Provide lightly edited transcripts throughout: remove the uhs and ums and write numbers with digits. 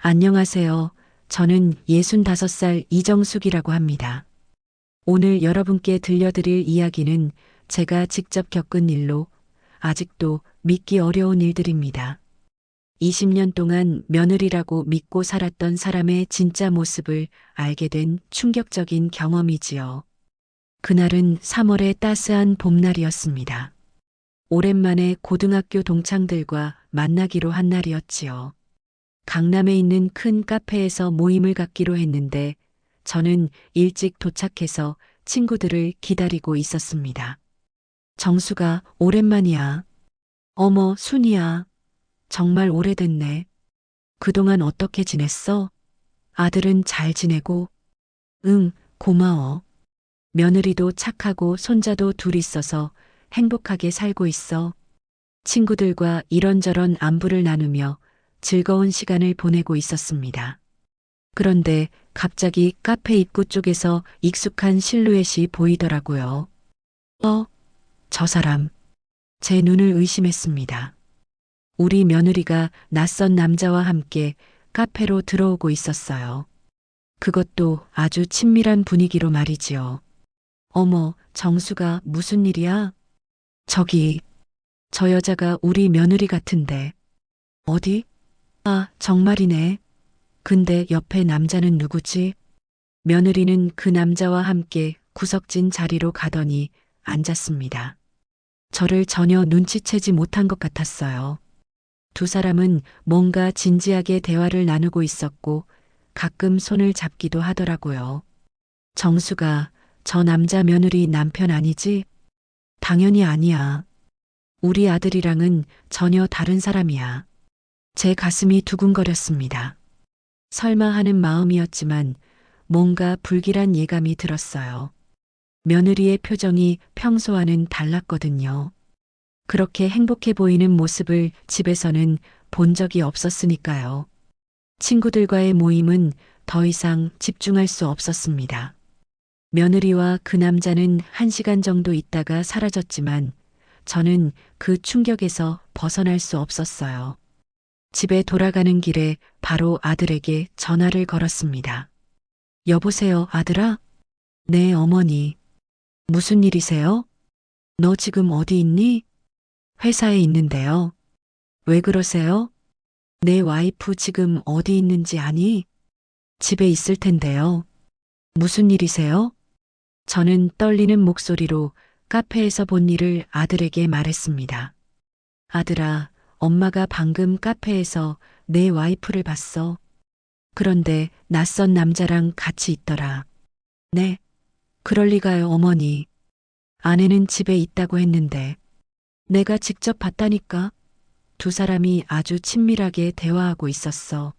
안녕하세요. 저는 65살 이정숙이라고 합니다. 오늘 여러분께 들려드릴 이야기는 제가 직접 겪은 일로 아직도 믿기 어려운 일들입니다. 20년 동안 며느리라고 믿고 살았던 사람의 진짜 모습을 알게 된 충격적인 경험이지요. 그날은 3월의 따스한 봄날이었습니다. 오랜만에 고등학교 동창들과 만나기로 한 날이었지요. 강남에 있는 큰 카페에서 모임을 갖기로 했는데 저는 일찍 도착해서 친구들을 기다리고 있었습니다. 정수가 오랜만이야. 어머, 순이야. 정말 오래됐네. 그동안 어떻게 지냈어? 아들은 잘 지내고? 응, 고마워. 며느리도 착하고 손자도 둘 있어서 행복하게 살고 있어. 친구들과 이런저런 안부를 나누며 즐거운 시간을 보내고 있었습니다. 그런데 갑자기 카페 입구 쪽에서 익숙한 실루엣이 보이더라고요. 저 사람. 제 눈을 의심했습니다. 우리 며느리가 낯선 남자와 함께 카페로 들어오고 있었어요. 그것도 아주 친밀한 분위기로 말이지요. 어머, 정수가 무슨 일이야? 저기, 저 여자가 우리 며느리 같은데. 어디? 아, 정말이네. 근데 옆에 남자는 누구지? 며느리는 그 남자와 함께 구석진 자리로 가더니 앉았습니다. 저를 전혀 눈치채지 못한 것 같았어요. 두 사람은 뭔가 진지하게 대화를 나누고 있었고 가끔 손을 잡기도 하더라고요. 정수가 저 남자 며느리 남편 아니지? 당연히 아니야. 우리 아들이랑은 전혀 다른 사람이야. 제 가슴이 두근거렸습니다. 설마 하는 마음이었지만 뭔가 불길한 예감이 들었어요. 며느리의 표정이 평소와는 달랐거든요. 그렇게 행복해 보이는 모습을 집에서는 본 적이 없었으니까요. 친구들과의 모임은 더 이상 집중할 수 없었습니다. 며느리와 그 남자는 1시간 정도 있다가 사라졌지만 저는 그 충격에서 벗어날 수 없었어요. 집에 돌아가는 길에 바로 아들에게 전화를 걸었습니다. 여보세요, 아들아? 네, 어머니. 무슨 일이세요? 너 지금 어디 있니? 회사에 있는데요. 왜 그러세요? 내 와이프 지금 어디 있는지 아니? 집에 있을 텐데요. 무슨 일이세요? 저는 떨리는 목소리로 카페에서 본 일을 아들에게 말했습니다. 아들아, 엄마가 방금 카페에서 내 와이프를 봤어. 그런데 낯선 남자랑 같이 있더라. 네, 그럴 리가요, 어머니. 아내는 집에 있다고 했는데 내가 직접 봤다니까. 두 사람이 아주 친밀하게 대화하고 있었어.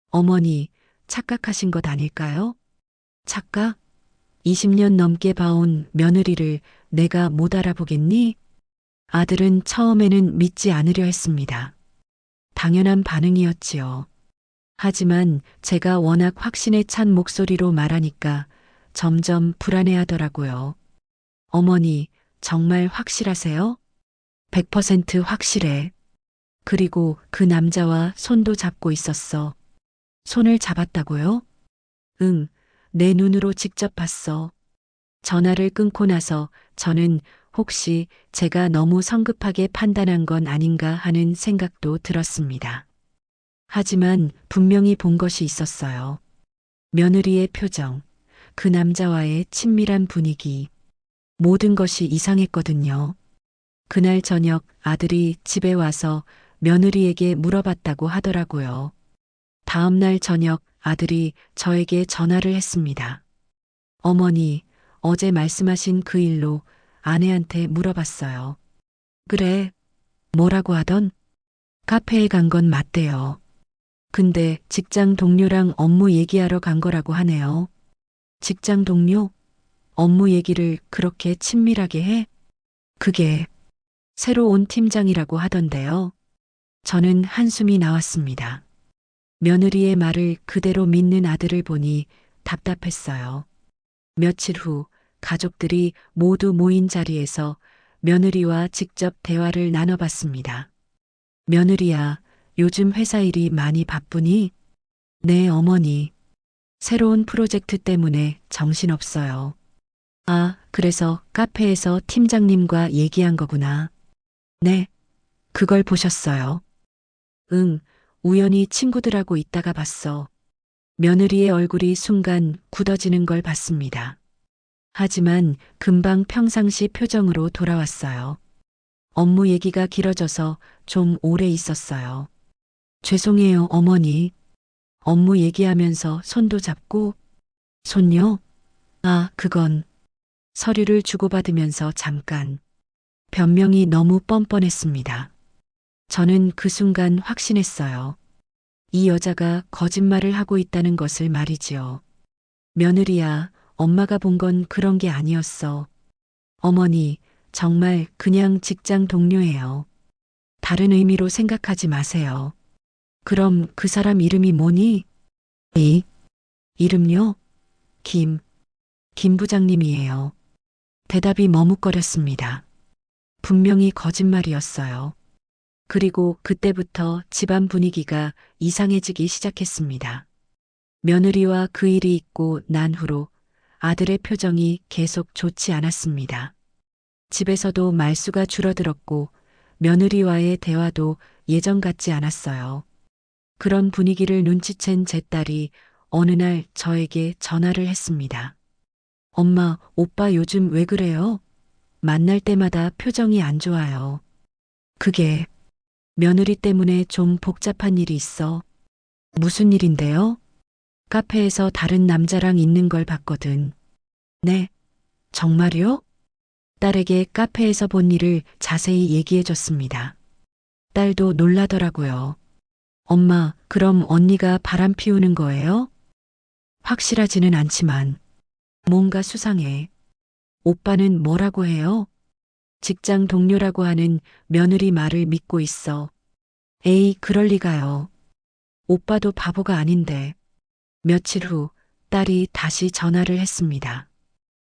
어머니, 착각하신 것 아닐까요? 착각? 20년 넘게 봐온 며느리를 내가 못 알아보겠니? 아들은 처음에는 믿지 않으려 했습니다. 당연한 반응이었지요. 하지만 제가 워낙 확신에 찬 목소리로 말하니까 점점 불안해하더라고요. 어머니, 정말 확실하세요? 100% 확실해. 그리고 그 남자와 손도 잡고 있었어. 손을 잡았다고요? 응, 내 눈으로 직접 봤어. 전화를 끊고 나서 저는 혹시 제가 너무 성급하게 판단한 건 아닌가 하는 생각도 들었습니다. 하지만 분명히 본 것이 있었어요. 며느리의 표정, 그 남자와의 친밀한 분위기, 모든 것이 이상했거든요. 그날 저녁 아들이 집에 와서 며느리에게 물어봤다고 하더라고요. 다음 날 저녁 아들이 저에게 전화를 했습니다. 어머니, 어제 말씀하신 그 일로 아내한테 물어봤어요. 그래, 뭐라고 하던? 카페에 간 건 맞대요. 근데 직장 동료랑 업무 얘기하러 간 거라고 하네요. 직장 동료? 업무 얘기를 그렇게 친밀하게 해? 그게 새로 온 팀장이라고 하던데요. 저는 한숨이 나왔습니다. 며느리의 말을 그대로 믿는 아들을 보니 답답했어요. 며칠 후 가족들이 모두 모인 자리에서 며느리와 직접 대화를 나눠봤습니다. 며느리야, 요즘 회사 일이 많이 바쁘니? 네, 어머니. 새로운 프로젝트 때문에 정신없어요. 아, 그래서 카페에서 팀장님과 얘기한 거구나. 네, 그걸 보셨어요. 응, 우연히 친구들하고 있다가 봤어. 며느리의 얼굴이 순간 굳어지는 걸 봤습니다. 하지만 금방 평상시 표정으로 돌아왔어요. 업무 얘기가 길어져서 좀 오래 있었어요. 죄송해요, 어머니. 업무 얘기하면서 손도 잡고, 손요? 아, 그건 서류를 주고받으면서 잠깐. 변명이 너무 뻔뻔했습니다. 저는 그 순간 확신했어요. 이 여자가 거짓말을 하고 있다는 것을 말이지요. 며느리야, 엄마가 본 건 그런 게 아니었어. 어머니, 정말 그냥 직장 동료예요. 다른 의미로 생각하지 마세요. 그럼 그 사람 이름이 뭐니? 이 이름요? 김 부장님이에요. 대답이 머뭇거렸습니다. 분명히 거짓말이었어요. 그리고 그때부터 집안 분위기가 이상해지기 시작했습니다. 며느리와 그 일이 있고 난 후로 아들의 표정이 계속 좋지 않았습니다. 집에서도 말수가 줄어들었고 며느리와의 대화도 예전 같지 않았어요. 그런 분위기를 눈치챈 제 딸이 어느 날 저에게 전화를 했습니다. 엄마, 오빠 요즘 왜 그래요? 만날 때마다 표정이 안 좋아요. 그게 며느리 때문에 좀 복잡한 일이 있어. 무슨 일인데요? 카페에서 다른 남자랑 있는 걸 봤거든. 네, 정말요? 딸에게 카페에서 본 일을 자세히 얘기해 줬습니다. 딸도 놀라더라고요. 엄마, 그럼 언니가 바람 피우는 거예요? 확실하지는 않지만 뭔가 수상해. 오빠는 뭐라고 해요? 직장 동료라고 하는 며느리 말을 믿고 있어. 에이, 그럴 리가요. 오빠도 바보가 아닌데. 며칠 후 딸이 다시 전화를 했습니다.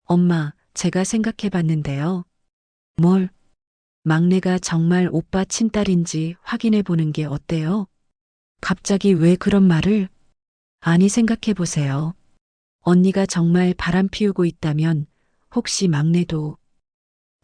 엄마, 제가 생각해 봤는데요. 뭘? 막내가 정말 오빠 친딸인지 확인해 보는 게 어때요? 갑자기 왜 그런 말을? 아니, 생각해 보세요. 언니가 정말 바람 피우고 있다면 혹시 막내도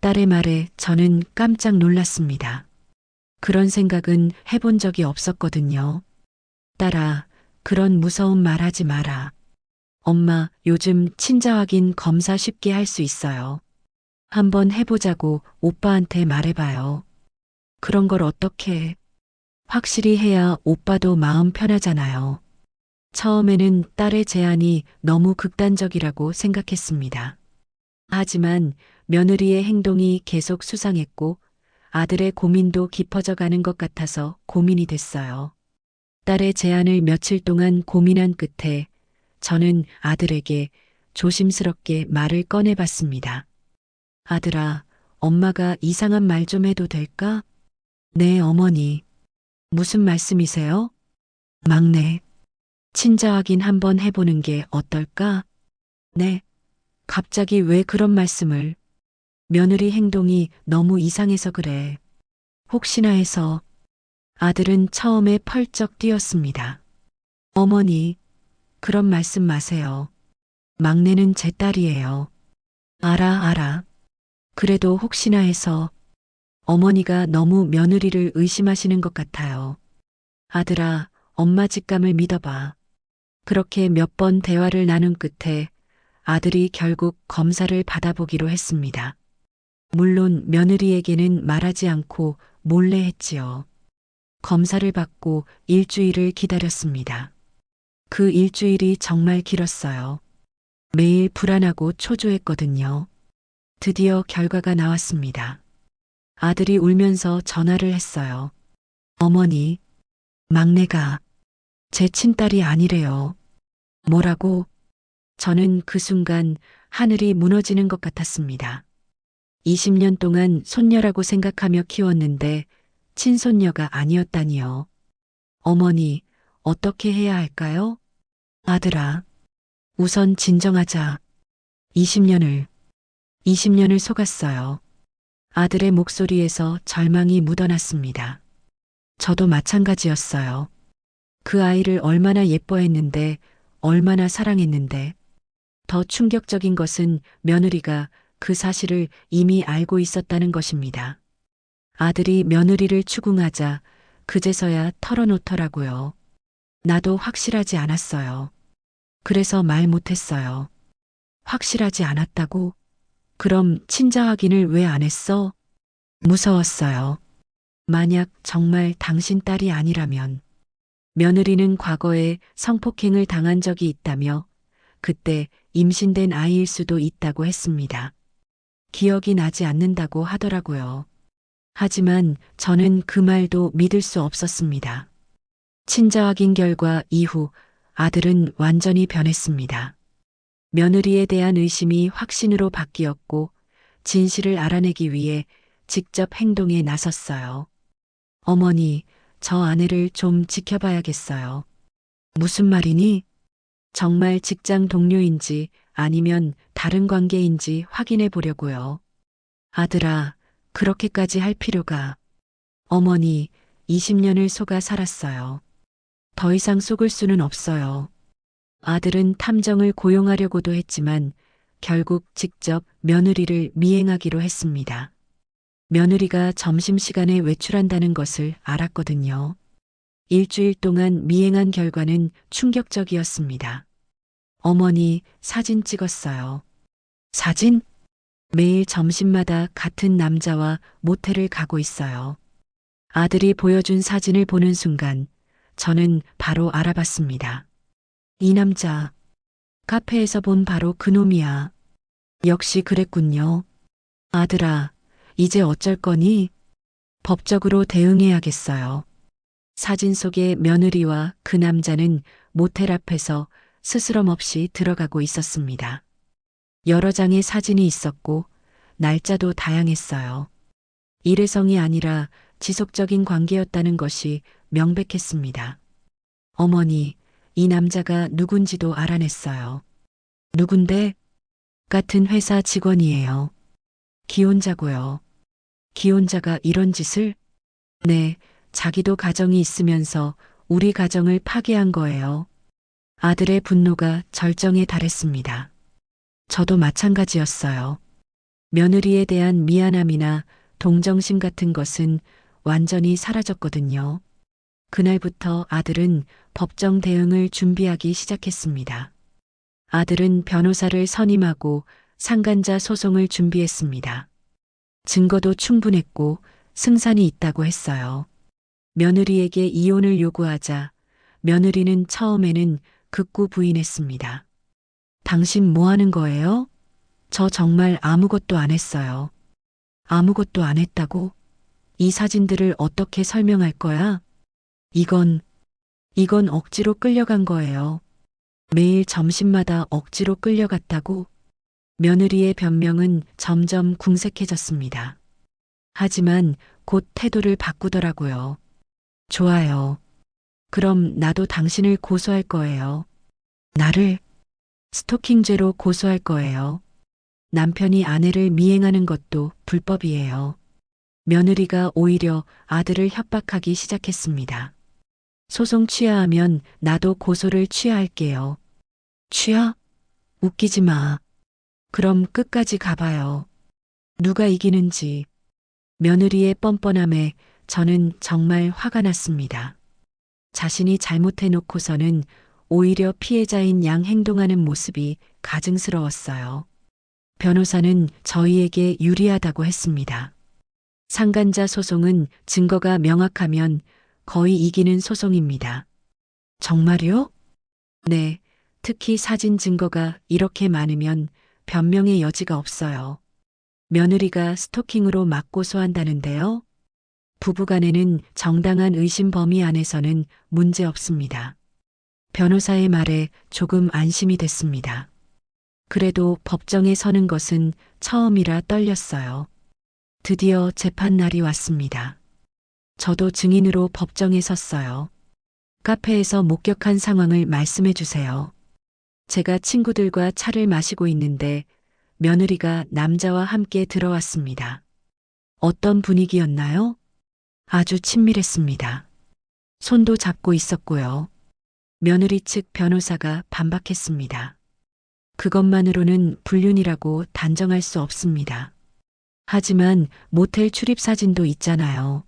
딸의 말에 저는 깜짝 놀랐습니다. 그런 생각은 해본 적이 없었거든요. 딸아, 그런 무서운 말 하지 마라. 엄마, 요즘 친자 확인 검사 쉽게 할 수 있어요. 한번 해보자고 오빠한테 말해봐요. 그런 걸 어떻게 해? 확실히 해야 오빠도 마음 편하잖아요. 처음에는 딸의 제안이 너무 극단적이라고 생각했습니다. 하지만 며느리의 행동이 계속 수상했고 아들의 고민도 깊어져 가는 것 같아서 고민이 됐어요. 딸의 제안을 며칠 동안 고민한 끝에 저는 아들에게 조심스럽게 말을 꺼내봤습니다. 아들아, 엄마가 이상한 말 좀 해도 될까? 네, 어머니. 무슨 말씀이세요? 막내. 친자 확인 한번 해보는 게 어떨까? 네. 갑자기 왜 그런 말씀을? 며느리 행동이 너무 이상해서 그래. 혹시나 해서 아들은 처음에 펄쩍 뛰었습니다. 어머니, 그런 말씀 마세요. 막내는 제 딸이에요. 알아. 그래도 혹시나 해서 어머니가 너무 며느리를 의심하시는 것 같아요. 아들아, 엄마 직감을 믿어봐. 그렇게 몇 번 대화를 나눈 끝에 아들이 결국 검사를 받아보기로 했습니다. 물론 며느리에게는 말하지 않고 몰래 했지요. 검사를 받고 일주일을 기다렸습니다. 그 일주일이 정말 길었어요. 매일 불안하고 초조했거든요. 드디어 결과가 나왔습니다. 아들이 울면서 전화를 했어요. 어머니, 막내가 제 친딸이 아니래요. 뭐라고? 저는 그 순간 하늘이 무너지는 것 같았습니다. 20년 동안 손녀라고 생각하며 키웠는데 친손녀가 아니었다니요. 어머니, 어떻게 해야 할까요? 아들아, 우선 진정하자. 20년을, 20년을 속았어요. 아들의 목소리에서 절망이 묻어났습니다. 저도 마찬가지였어요. 그 아이를 얼마나 예뻐했는데, 얼마나 사랑했는데. 더 충격적인 것은 며느리가 그 사실을 이미 알고 있었다는 것입니다. 아들이 며느리를 추궁하자 그제서야 털어놓더라고요. 나도 확실하지 않았어요. 그래서 말 못했어요. 확실하지 않았다고? 그럼 친자 확인을 왜 안 했어? 무서웠어요. 만약 정말 당신 딸이 아니라면 며느리는 과거에 성폭행을 당한 적이 있다며 그때 임신된 아이일 수도 있다고 했습니다. 기억이 나지 않는다고 하더라고요. 하지만 저는 그 말도 믿을 수 없었습니다. 친자 확인 결과 이후 아들은 완전히 변했습니다. 며느리에 대한 의심이 확신으로 바뀌었고 진실을 알아내기 위해 직접 행동에 나섰어요. 어머니, 저 아내를 좀 지켜봐야겠어요. 무슨 말이니? 정말 직장 동료인지 아니면 다른 관계인지 확인해 보려고요. 아들아, 그렇게까지 할 필요가. 어머니, 20년을 속아 살았어요. 더 이상 속을 수는 없어요. 아들은 탐정을 고용하려고도 했지만 결국 직접 며느리를 미행하기로 했습니다. 며느리가 점심시간에 외출한다는 것을 알았거든요. 일주일 동안 미행한 결과는 충격적이었습니다. 어머니, 사진 찍었어요. 사진? 매일 점심마다 같은 남자와 모텔을 가고 있어요. 아들이 보여준 사진을 보는 순간 저는 바로 알아봤습니다. 이 남자, 카페에서 본 바로 그놈이야. 역시 그랬군요. 아들아, 이제 어쩔 거니? 법적으로 대응해야겠어요. 사진 속의 며느리와 그 남자는 모텔 앞에서 스스럼 없이 들어가고 있었습니다. 여러 장의 사진이 있었고 날짜도 다양했어요. 일회성이 아니라 지속적인 관계였다는 것이 명백했습니다. 어머니, 이 남자가 누군지도 알아냈어요. 누군데? 같은 회사 직원이에요. 기혼자고요. 기혼자가 이런 짓을? 네, 자기도 가정이 있으면서 우리 가정을 파괴한 거예요. 아들의 분노가 절정에 달했습니다. 저도 마찬가지였어요. 며느리에 대한 미안함이나 동정심 같은 것은 완전히 사라졌거든요. 그날부터 아들은 법정 대응을 준비하기 시작했습니다. 아들은 변호사를 선임하고 상간자 소송을 준비했습니다. 증거도 충분했고 승산이 있다고 했어요. 며느리에게 이혼을 요구하자 며느리는 처음에는 극구 부인했습니다. 당신 뭐 하는 거예요? 저 정말 아무것도 안 했어요. 아무것도 안 했다고? 이 사진들을 어떻게 설명할 거야? 이건 억지로 끌려간 거예요. 매일 점심마다 억지로 끌려갔다고? 며느리의 변명은 점점 궁색해졌습니다. 하지만 곧 태도를 바꾸더라고요. 좋아요. 그럼 나도 당신을 고소할 거예요. 나를 스토킹죄로 고소할 거예요. 남편이 아내를 미행하는 것도 불법이에요. 며느리가 오히려 아들을 협박하기 시작했습니다. 소송 취하하면 나도 고소를 취하할게요. 취하? 웃기지 마. 그럼 끝까지 가봐요. 누가 이기는지. 며느리의 뻔뻔함에 저는 정말 화가 났습니다. 자신이 잘못해놓고서는 오히려 피해자인 양 행동하는 모습이 가증스러웠어요. 변호사는 저희에게 유리하다고 했습니다. 상간자 소송은 증거가 명확하면 거의 이기는 소송입니다. 정말요? 네, 특히 사진 증거가 이렇게 많으면 변명의 여지가 없어요. 며느리가 스토킹으로 맞고소한다는데요. 부부간에는 정당한 의심 범위 안에서는 문제 없습니다. 변호사의 말에 조금 안심이 됐습니다. 그래도 법정에 서는 것은 처음이라 떨렸어요. 드디어 재판 날이 왔습니다. 저도 증인으로 법정에 섰어요. 카페에서 목격한 상황을 말씀해 주세요. 제가 친구들과 차를 마시고 있는데 며느리가 남자와 함께 들어왔습니다. 어떤 분위기였나요? 아주 친밀했습니다. 손도 잡고 있었고요. 며느리 측 변호사가 반박했습니다. 그것만으로는 불륜이라고 단정할 수 없습니다. 하지만 모텔 출입 사진도 있잖아요.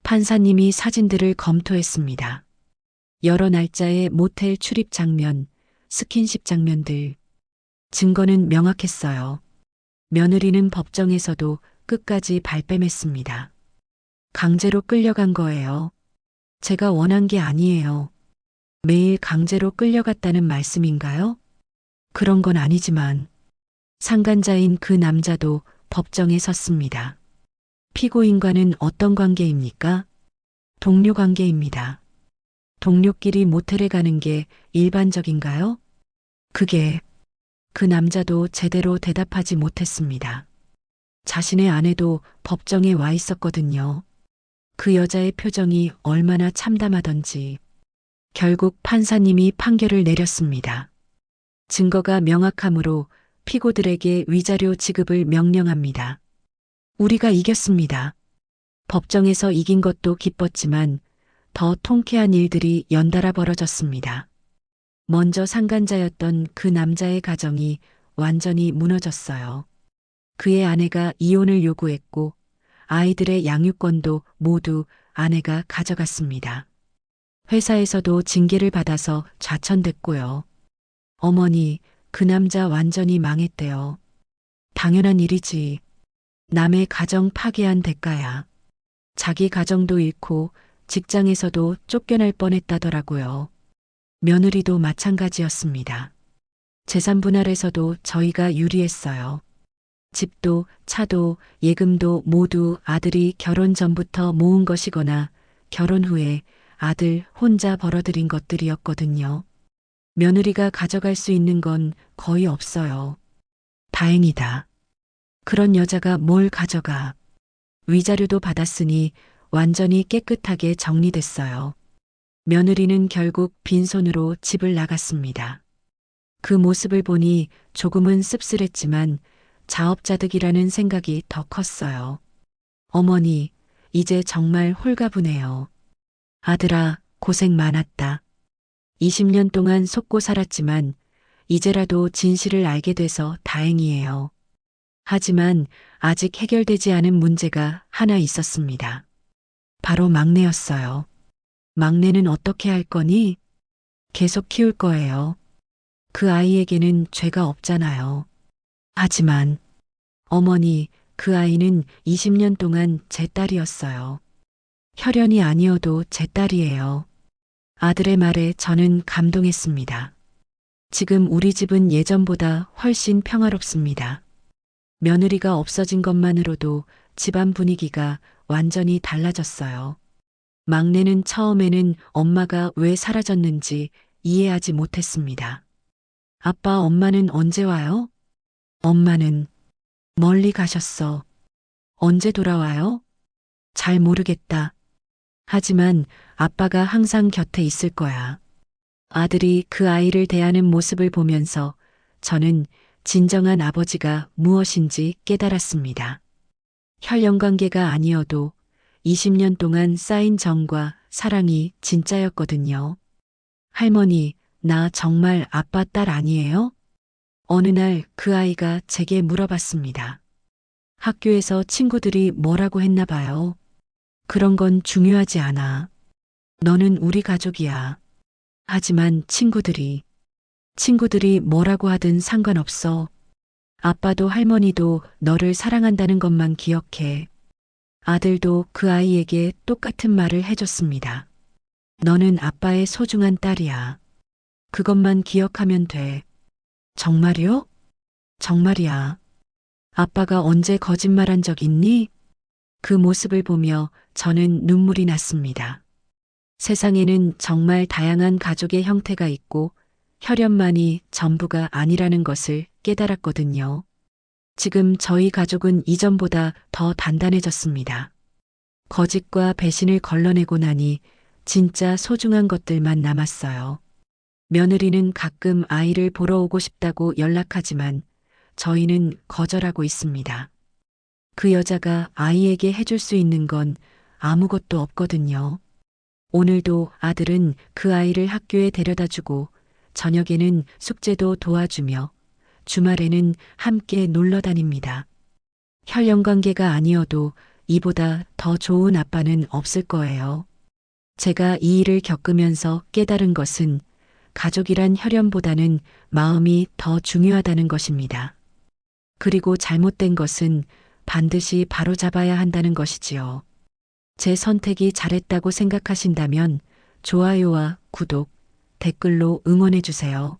판사님이 사진들을 검토했습니다. 여러 날짜의 모텔 출입 장면, 스킨십 장면들. 증거는 명확했어요. 며느리는 법정에서도 끝까지 발뺌했습니다. 강제로 끌려간 거예요. 제가 원한 게 아니에요. 매일 강제로 끌려갔다는 말씀인가요? 그런 건 아니지만 상간자인 그 남자도 법정에 섰습니다. 피고인과는 어떤 관계입니까? 동료 관계입니다. 동료끼리 모텔에 가는 게 일반적인가요? 그 남자도 제대로 대답하지 못했습니다. 자신의 아내도 법정에 와 있었거든요. 그 여자의 표정이 얼마나 참담하던지. 결국 판사님이 판결을 내렸습니다. 증거가 명확하므로 피고들에게 위자료 지급을 명령합니다. 우리가 이겼습니다. 법정에서 이긴 것도 기뻤지만 더 통쾌한 일들이 연달아 벌어졌습니다. 먼저 상간자였던 그 남자의 가정이 완전히 무너졌어요. 그의 아내가 이혼을 요구했고 아이들의 양육권도 모두 아내가 가져갔습니다. 회사에서도 징계를 받아서 좌천됐고요. 어머니, 그 남자 완전히 망했대요. 당연한 일이지. 남의 가정 파괴한 대가야. 자기 가정도 잃고 직장에서도 쫓겨날 뻔했다더라고요. 며느리도 마찬가지였습니다. 재산 분할에서도 저희가 유리했어요. 집도 차도 예금도 모두 아들이 결혼 전부터 모은 것이거나 결혼 후에 아들 혼자 벌어들인 것들이었거든요. 며느리가 가져갈 수 있는 건 거의 없어요. 다행이다. 그런 여자가 뭘 가져가. 위자료도 받았으니 완전히 깨끗하게 정리됐어요. 며느리는 결국 빈손으로 집을 나갔습니다. 그 모습을 보니 조금은 씁쓸했지만 자업자득이라는 생각이 더 컸어요. 어머니, 이제 정말 홀가분해요. 아들아, 고생 많았다. 20년 동안 속고 살았지만 이제라도 진실을 알게 돼서 다행이에요. 하지만 아직 해결되지 않은 문제가 하나 있었습니다. 바로 막내였어요. 막내는 어떻게 할 거니? 계속 키울 거예요. 그 아이에게는 죄가 없잖아요. 하지만 어머니, 그 아이는 20년 동안 제 딸이었어요. 혈연이 아니어도 제 딸이에요. 아들의 말에 저는 감동했습니다. 지금 우리 집은 예전보다 훨씬 평화롭습니다. 며느리가 없어진 것만으로도 집안 분위기가 완전히 달라졌어요. 막내는 처음에는 엄마가 왜 사라졌는지 이해하지 못했습니다. 아빠, 엄마는 언제 와요? 엄마는 멀리 가셨어. 언제 돌아와요? 잘 모르겠다. 하지만 아빠가 항상 곁에 있을 거야. 아들이 그 아이를 대하는 모습을 보면서 저는 진정한 아버지가 무엇인지 깨달았습니다. 혈연 관계가 아니어도 20년 동안 쌓인 정과 사랑이 진짜였거든요. 할머니, 나 정말 아빠 딸 아니에요? 어느 날 그 아이가 제게 물어봤습니다. 학교에서 친구들이 뭐라고 했나 봐요. 그런 건 중요하지 않아. 너는 우리 가족이야. 하지만 친구들이 뭐라고 하든 상관없어. 아빠도 할머니도 너를 사랑한다는 것만 기억해. 아들도 그 아이에게 똑같은 말을 해줬습니다. 너는 아빠의 소중한 딸이야. 그것만 기억하면 돼. 정말이요? 정말이야. 아빠가 언제 거짓말한 적 있니? 그 모습을 보며 저는 눈물이 났습니다. 세상에는 정말 다양한 가족의 형태가 있고 혈연만이 전부가 아니라는 것을 깨달았거든요. 지금 저희 가족은 이전보다 더 단단해졌습니다. 거짓과 배신을 걸러내고 나니 진짜 소중한 것들만 남았어요. 며느리는 가끔 아이를 보러 오고 싶다고 연락하지만 저희는 거절하고 있습니다. 그 여자가 아이에게 해줄 수 있는 건 아무것도 없거든요. 오늘도 아들은 그 아이를 학교에 데려다 주고 저녁에는 숙제도 도와주며 주말에는 함께 놀러 다닙니다. 혈연 관계가 아니어도 이보다 더 좋은 아빠는 없을 거예요. 제가 이 일을 겪으면서 깨달은 것은 가족이란 혈연보다는 마음이 더 중요하다는 것입니다. 그리고 잘못된 것은 반드시 바로잡아야 한다는 것이지요. 제 선택이 잘했다고 생각하신다면 좋아요와 구독, 댓글로 응원해 주세요.